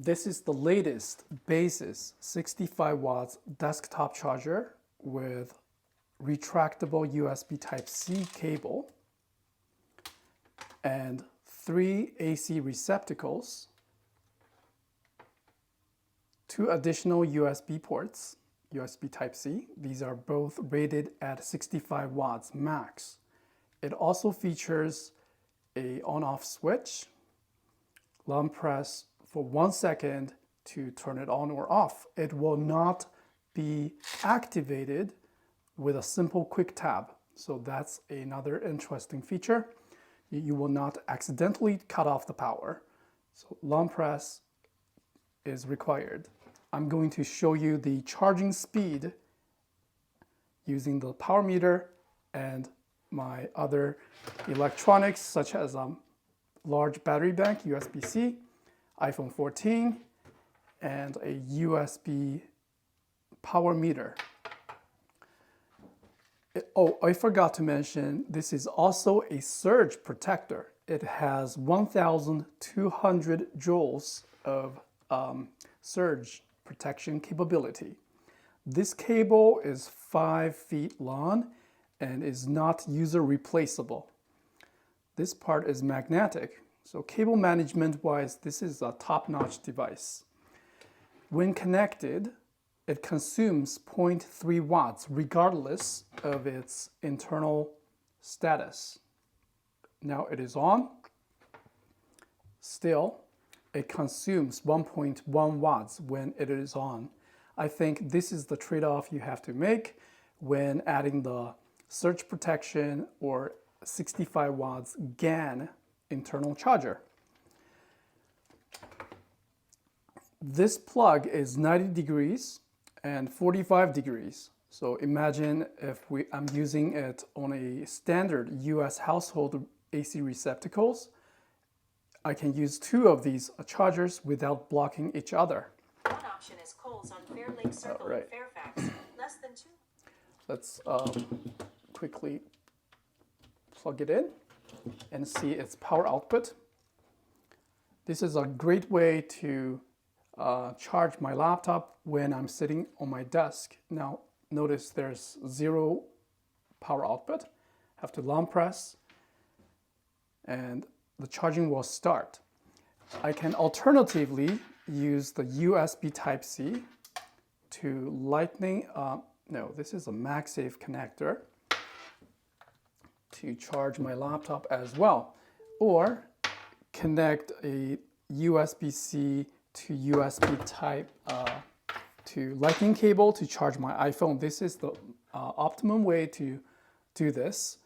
This is the latest Baseus 65 watts desktop charger with retractable USB Type-C cable and 3 AC receptacles, 2 additional USB ports, USB Type-C. These are both rated at 65 watts max. It also features a on-off switch, long press for 1 second to turn it on or off. It will not be activated with a simple quick tab. So that's another interesting feature. You will not accidentally cut off the power. So long press is required. I'm going to show you the charging speed using the power meter and my other electronics such as a large battery bank, USB-C, iPhone 14, and a USB power meter. I forgot to mention, this is also a surge protector. It has 1,200 joules of surge protection capability. This cable is 5 feet long and is not user replaceable. This part is magnetic, so cable management wise, this is a top-notch device. When connected, it consumes 0.3 watts regardless of its internal status. Now it is on. Still, it consumes 1.1 watts when it is on. I think this is the trade-off you have to make when adding the surge protection or 65 watts GAN internal charger. This plug is 90 degrees and 45 degrees. So imagine if I'm using it on a standard US household AC receptacles, I can use 2 of these chargers without blocking each other. One option is Coles on Fair Lake Circle in Fairfax, less than 2. Let's quickly plug it in and see its power output. This is a great way to charge my laptop when I'm sitting on my desk. Now notice there's 0 power output. Have to long press and the charging will start. I can alternatively use the USB Type-C to lightning, no, this is a MagSafe connector to charge my laptop as well, or connect a USB-C to USB Type to lightning cable to charge my iPhone. This is the optimum way to do this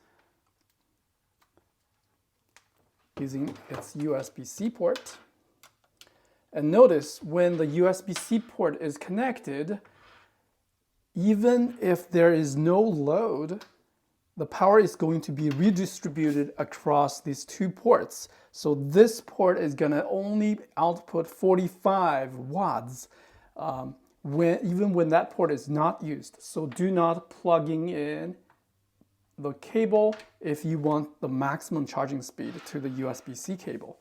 using its USB-C port. And notice when the USB-C port is connected, even if there is no load, the power is going to be redistributed across these 2 ports. So this port is going to only output 45 watts even when that port is not used. So do not plugging in the cable if you want the maximum charging speed to the USB-C cable.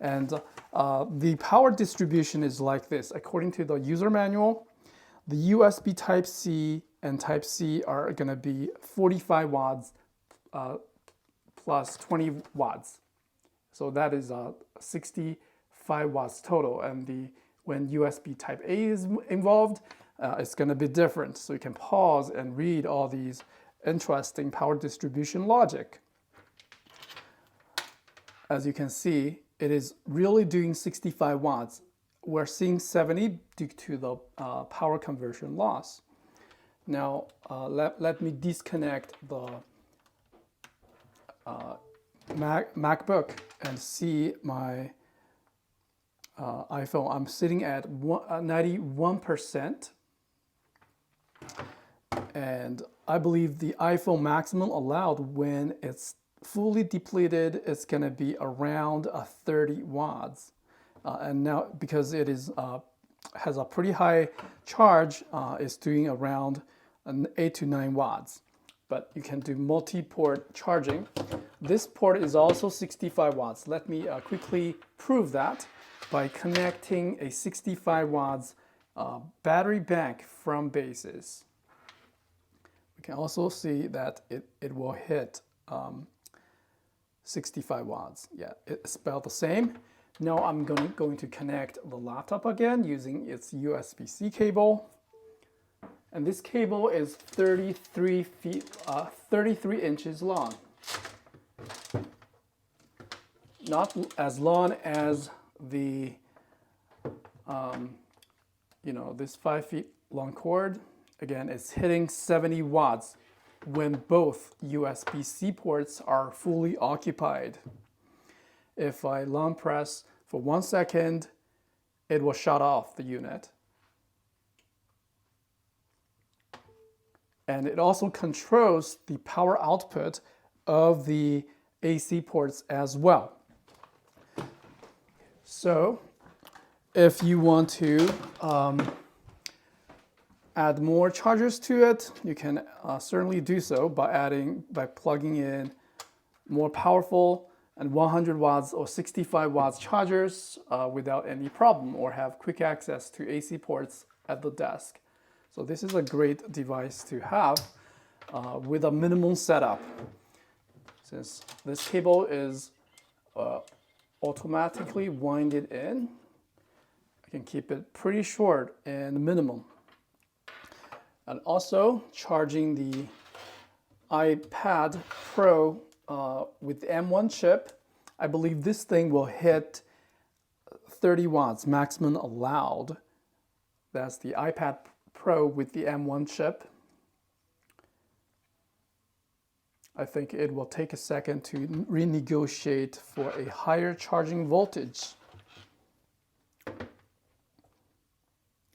And the power distribution is like this. According to the user manual, the USB Type-C and Type-C are going to be 45 watts plus 20 watts. So that is 65 watts total. And when USB Type-A is involved, it's going to be different. So you can pause and read all these interesting power distribution logic. As you can see, it is really doing 65 watts. We're seeing 70 due to the power conversion loss. Now, let me disconnect the MacBook and see my iPhone. I'm sitting at 91%. And I believe the iPhone maximum allowed when it's fully depleted, it's going to be around 30 watts. And now, because it is has a pretty high charge, it's doing around 8 to 9 watts. But you can do multi-port charging. This port is also 65 watts. Let me quickly prove that. by connecting a 65 watts battery bank from Baseus. We can also see that it will hit 65 watts. Yeah, it's about the same. Now I'm going to connect the laptop again using its USB-C cable. And this cable is 33 inches long. Not as long as the, this 5 feet long cord. Again, it's hitting 70 watts when both USB-C ports are fully occupied. If I long press for 1 second, it will shut off the unit. And it also controls the power output of the AC ports as well. So if you want to add more chargers to it, you can certainly do so by plugging in more powerful and 100 watts or 65 watts chargers without any problem, or have quick access to AC ports at the desk. So this is a great device to have with a minimum setup. Since this cable is automatically winded in, I can keep it pretty short and minimum. And also charging the iPad Pro with the M1 chip, I believe this thing will hit 30 watts maximum allowed. That's the iPad Pro with the M1 chip. I think it will take a second to renegotiate for a higher charging voltage,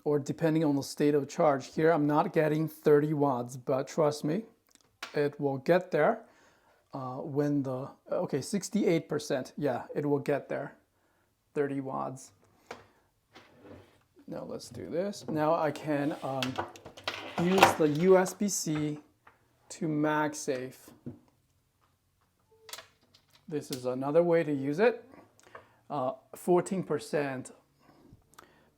or depending on the state of charge. Here I'm not getting 30 watts, but trust me, it will get there when the, okay, 68%, yeah, it will get there, 30 watts. Now let's do this. Now I can use the USB-C to MagSafe. This is another way to use it, 14%.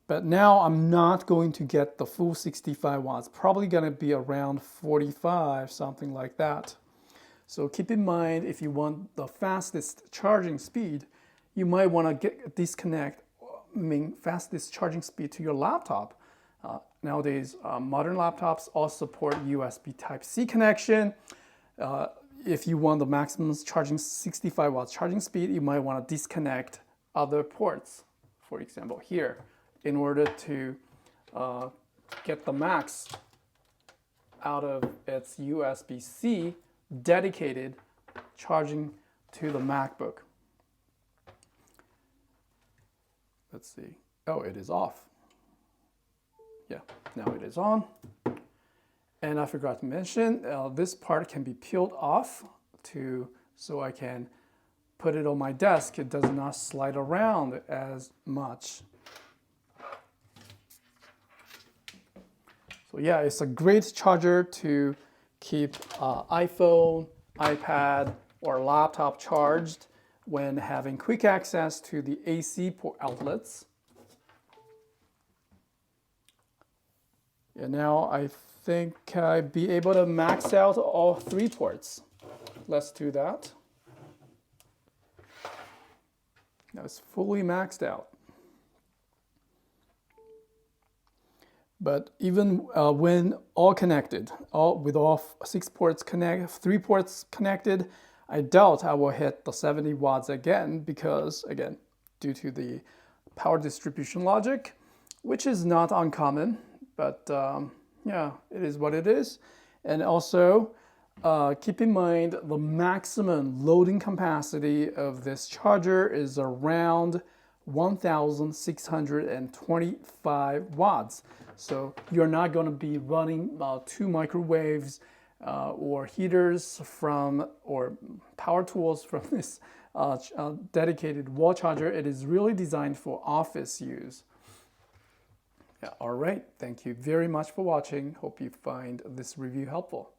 But now I'm not going to get the full 65 watts, probably going to be around 45, something like that. So keep in mind, if you want the fastest charging speed, you might want to disconnect fastest charging speed to your laptop. Nowadays, modern laptops all support USB Type-C connection. If you want the maximum charging 65 watts charging speed, you might want to disconnect other ports, for example here, in order to get the max out of its USB-C dedicated charging to the MacBook. Let's see. Oh, it is off. Yeah, now it is on. And I forgot to mention, this part can be peeled off so I can put it on my desk. It does not slide around as much. So yeah, it's a great charger to keep iPhone, iPad, or laptop charged when having quick access to the AC port outlets. And now I think I'd be able to max out all 3 ports. Let's do that. Now it's fully maxed out. But even when all connected, with all 6 ports 3 ports connected, I doubt I will hit the 70 watts again because, again, due to the power distribution logic, which is not uncommon, but yeah, it is what it is. And also, keep in mind the maximum loading capacity of this charger is around 1,625 watts. So you're not going to be running 2 microwaves or heaters or power tools from this dedicated wall charger. It is really designed for office use. Yeah, all right. Thank you very much for watching. Hope you find this review helpful.